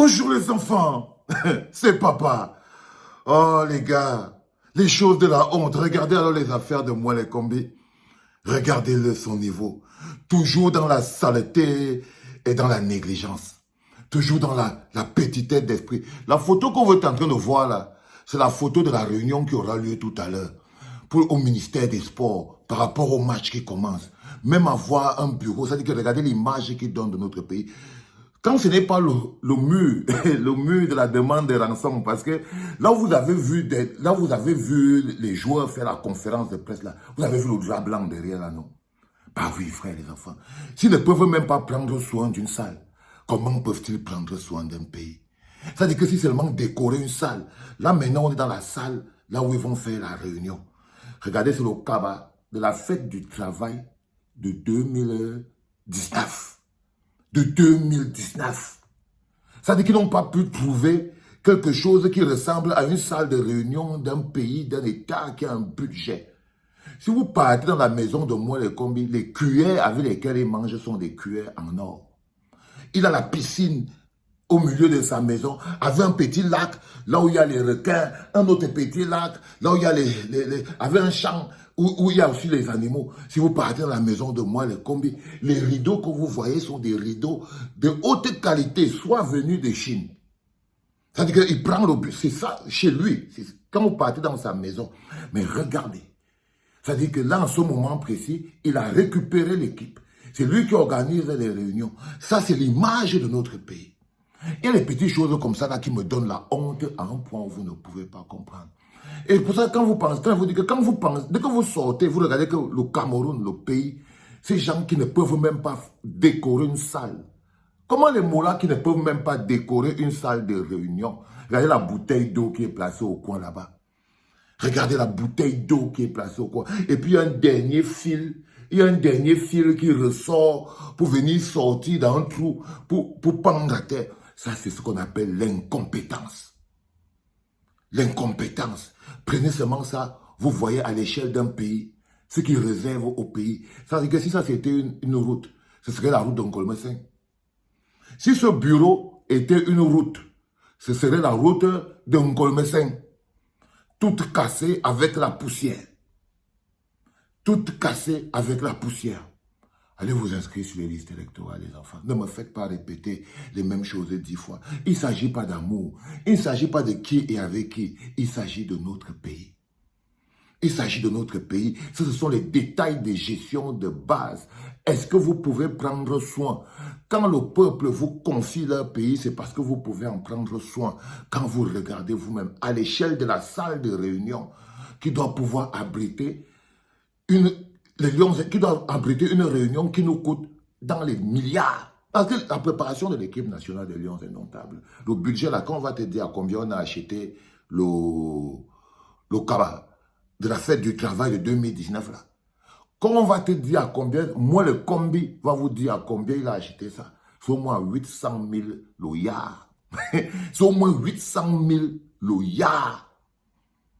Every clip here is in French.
Bonjour les enfants, c'est papa. Oh les gars, les choses de la honte. Regardez alors les affaires de moi les combis. Regardez-le son niveau. Toujours dans la saleté et dans la négligence. Toujours dans la petitesse d'esprit. La photo qu'on est en train de voir là, c'est la photo de la réunion qui aura lieu tout à l'heure au ministère des Sports par rapport au match qui commence. Même avoir un bureau, ça veut dire que regardez l'image qu'il donne de notre pays. Quand ce n'est pas le mur, le mur de la demande de rançon, parce que là où vous avez vu les joueurs faire la conférence de presse là, vous avez vu le drap blanc derrière là, non? Bah oui, frère, les enfants. S'ils ne peuvent même pas prendre soin d'une salle, comment peuvent-ils prendre soin d'un pays? C'est-à-dire que si seulement décorer une salle, là maintenant on est dans la salle, là où ils vont faire la réunion. Regardez sur le cabas de la fête du travail de 2019. De 2019. Ça veut dire qu'ils n'ont pas pu trouver quelque chose qui ressemble à une salle de réunion d'un pays, d'un État qui a un budget. Si vous partez dans la maison de moi, les cuillères avec lesquelles ils mangent sont des cuillères en or. Il a la piscine au milieu de sa maison, avec un petit lac, là où il y a les requins, un autre petit lac, là où il y a avec un champ, où il y a aussi les animaux. Si vous partez dans la maison de moi, les rideaux que vous voyez sont des rideaux de haute qualité, soit venus de Chine. C'est-à-dire qu'il prend le but, c'est ça chez lui, quand vous partez dans sa maison. Mais regardez, c'est-à-dire que là, en ce moment précis, il a récupéré l'équipe. C'est lui qui organise les réunions. Ça, c'est l'image de notre pays. Il y a des petites choses comme ça là qui me donnent la honte à un point où vous ne pouvez pas comprendre. Et pour ça, quand vous pensez, dès que vous sortez, vous regardez que le Cameroun, le pays, ces gens qui ne peuvent même pas décorer une salle. Comment les mollahs qui ne peuvent même pas décorer une salle de réunion? Regardez la bouteille d'eau qui est placée au coin là-bas. Regardez la bouteille d'eau qui est placée au coin. Et puis il y a un dernier fil. Il y a un dernier fil qui ressort pour venir sortir dans un trou, pour pendre à terre. Ça, c'est ce qu'on appelle l'incompétence. L'incompétence. Prenez seulement ça, vous voyez à l'échelle d'un pays, ce qui réserve au pays. Ça veut dire que si ça c'était une route, ce serait la route d'Ongolmesen. Si ce bureau était une route, ce serait la route d'Ongolmesen. Toute cassée avec la poussière. Toute cassée avec la poussière. Allez vous inscrire sur les listes électorales, les enfants. Ne me faites pas répéter les mêmes choses 10 fois. Il ne s'agit pas d'amour. Il ne s'agit pas de qui et avec qui. Il s'agit de notre pays. Il s'agit de notre pays. Ce sont les détails de gestion de base. Est-ce que vous pouvez prendre soin? Quand le peuple vous confie leur pays, c'est parce que vous pouvez en prendre soin. Quand vous regardez vous-même à l'échelle de la salle de réunion qui doit pouvoir abriter qui doit abriter une réunion qui nous coûte dans les milliards. Parce que la préparation de l'équipe nationale des Lions est notable. Le budget, là, quand on va te dire à combien on a acheté le cabas de la fête du travail de 2019, là. Quand on va te dire à combien, moi, le combi va vous dire à combien il a acheté ça. C'est au moins 800 000 loyards. C'est au moins 800 000 loyards.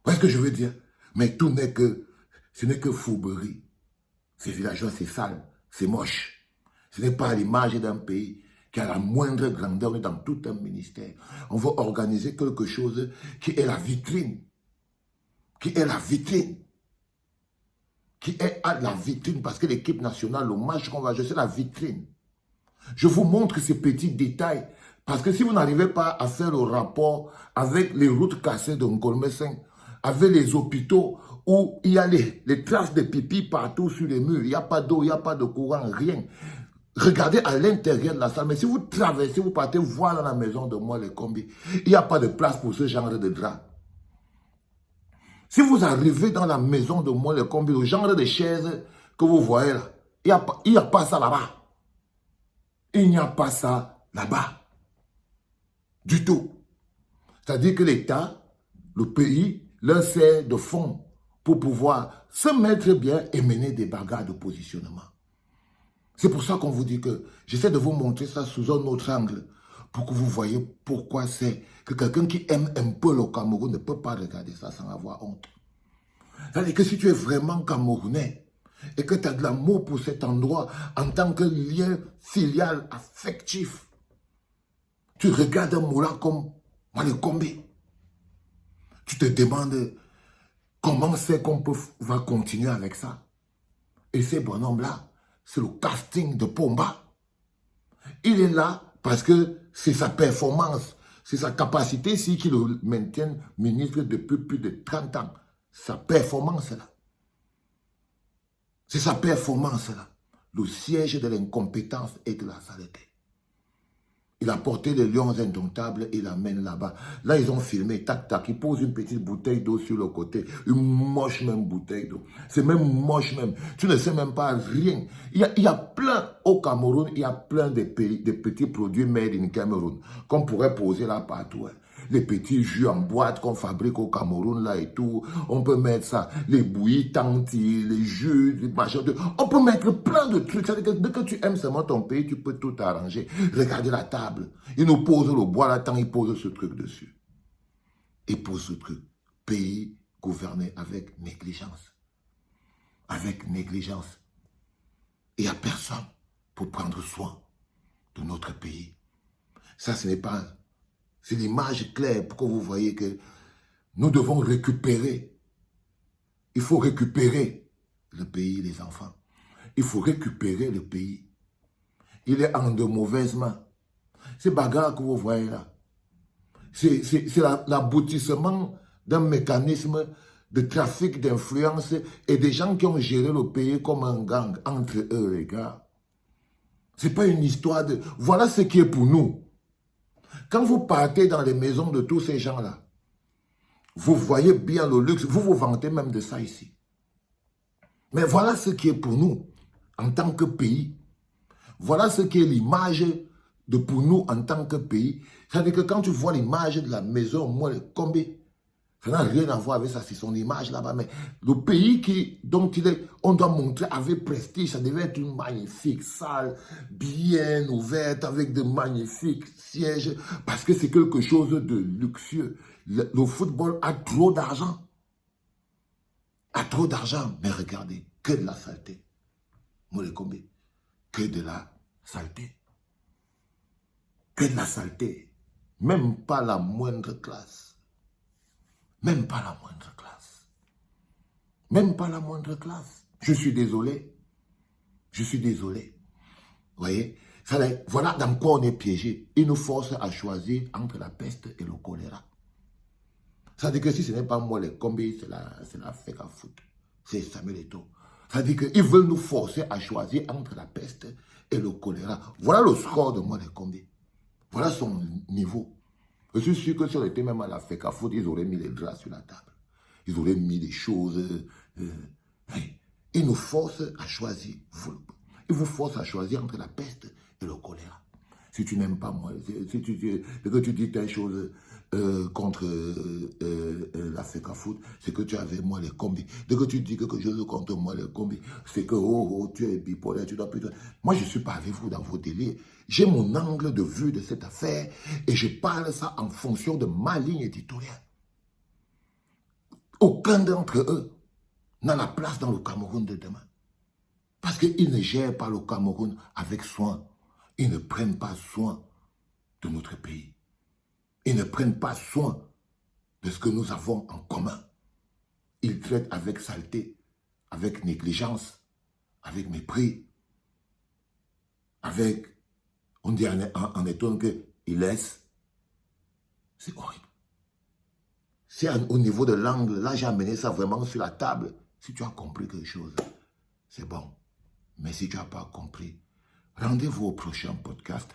Vous voyez ce que je veux dire? Mais tout n'est que, ce n'est que fourberie. Ces villageois, c'est sale, c'est moche. Ce n'est pas l'image d'un pays qui a la moindre grandeur. On est dans tout un ministère. On veut organiser quelque chose qui est la vitrine. Qui est la vitrine. Qui est à la vitrine. Parce que l'équipe nationale, le match qu'on va jouer, c'est la vitrine. Je vous montre ces petits détails. Parce que si vous n'arrivez pas à faire le rapport avec les routes cassées de Ngolmesen, avec les hôpitaux où il y a les traces de pipi partout sur les murs, il n'y a pas d'eau, il n'y a pas de courant, rien. Regardez à l'intérieur de la salle. Mais si vous traversez, vous partez voir dans la maison de moi les combis, il n'y a pas de place pour ce genre de drap. Si vous arrivez dans la maison de moi les combis, le genre de chaise que vous voyez là, il n'y a pas ça là-bas. Il n'y a pas ça là-bas. Du tout. C'est-à-dire que l'État, le pays, leur sert de fonds pour pouvoir se mettre bien et mener des bagarres de positionnement. C'est pour ça qu'on vous dit que j'essaie de vous montrer ça sous un autre angle pour que vous voyez pourquoi c'est que quelqu'un qui aime un peu le Cameroun ne peut pas regarder ça sans avoir honte. C'est-à-dire que si tu es vraiment Camerounais et que tu as de l'amour pour cet endroit en tant que lien filial affectif, Tu regardes un moulin comme Mouale Kombe. Tu te demandes comment c'est qu'on va continuer avec ça. Et ces bonhommes-là, c'est le casting de Pomba. Il est là parce que c'est sa performance, c'est sa capacité, si qu'il le maintienne ministre depuis plus de 30 ans. Sa performance là. C'est sa performance là. Le siège de l'incompétence et de la saleté. Il a porté les lions indomptables et il l'amène là-bas. Là, ils ont filmé, tac, tac. Ils posent une petite bouteille d'eau sur le côté. Une moche même bouteille d'eau. C'est même moche même. Tu ne sais même pas rien. Il y a plein au Cameroun, il y a plein de petits produits made in Cameroun qu'on pourrait poser là partout. Hein. Les petits jus en boîte qu'on fabrique au Cameroun là et tout. On peut mettre ça. Les bouillies tanti, les jus, les machins. On peut mettre plein de trucs. C'est-à-dire que dès que tu aimes seulement ton pays, tu peux tout arranger. Regardez la table. Il nous pose le bois là, tant il pose ce truc dessus. Il pose ce truc. Pays gouverné avec négligence. Avec négligence. Il n'y a personne pour prendre soin de notre pays. Ça, ce n'est pas... C'est l'image claire pour que vous voyez que nous devons récupérer. Il faut récupérer le pays, les enfants. Il faut récupérer le pays. Il est en de mauvaises mains. Ces bagarres que vous voyez là, c'est l'aboutissement d'un mécanisme de trafic d'influence et des gens qui ont géré le pays comme un gang entre eux, les gars. Ce n'est pas une histoire de... Voilà ce qui est pour nous. Quand vous partez dans les maisons de tous ces gens-là, vous voyez bien le luxe, vous vous vantez même de ça ici. Mais voilà ce qui est pour nous, en tant que pays. Voilà ce qui est l'image de pour nous en tant que pays. C'est-à-dire que quand tu vois l'image de la maison Mouale Kombe, ça n'a rien à voir avec ça, c'est son image là-bas. Mais le pays dont on doit montrer avec prestige, ça devait être une magnifique salle, bien ouverte, avec de magnifiques sièges, parce que c'est quelque chose de luxueux. Le football a trop d'argent. A trop d'argent, mais regardez, que de la saleté. Mouale Kombe, que de la saleté. Que de la saleté. Même pas la moindre classe. Même pas la moindre classe. Même pas la moindre classe. Je suis désolé. Je suis désolé. Vous voyez? Voilà dans quoi on est piégé. Il nous force à choisir entre la peste et le choléra. Ça veut dire que si ce n'est pas moi les combis, c'est la fake à foot. C'est Samuel Eto'o. Ça veut dire qu'ils veulent nous forcer à choisir entre la peste et le choléra. Voilà le score de moi les combis. Voilà son niveau. Je suis sûr que si on était même à la fake à foot, ils auraient mis les draps sur la table. Ils auraient mis des choses. Ils nous forcent à choisir. Ils vous forcent à choisir entre la peste et le choléra. Si tu n'aimes pas moi, si que tu dis telle chose contre la fake à foot, c'est que tu avais moi les combis. Dès que tu dis quelque chose contre moi les combis, c'est que tu es bipolaire, tu dois plutôt... Moi, je ne suis pas avec vous dans vos délires. J'ai mon angle de vue de cette affaire et je parle ça en fonction de ma ligne éditoriale. Aucun d'entre eux n'a la place dans le Cameroun de demain. Parce qu'ils ne gèrent pas le Cameroun avec soin. Ils ne prennent pas soin de notre pays. Ils ne prennent pas soin de ce que nous avons en commun. Ils traitent avec saleté, avec négligence, avec mépris, avec... On dit en étonne qu'ils laissent. C'est horrible. C'est au niveau de l'angle, là j'ai amené ça vraiment sur la table. Si tu as compris quelque chose, c'est bon. Mais si tu n'as pas compris, rendez-vous au prochain podcast.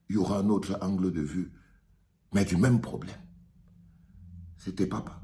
Il y aura un autre angle de vue, mais du même problème. C'était papa.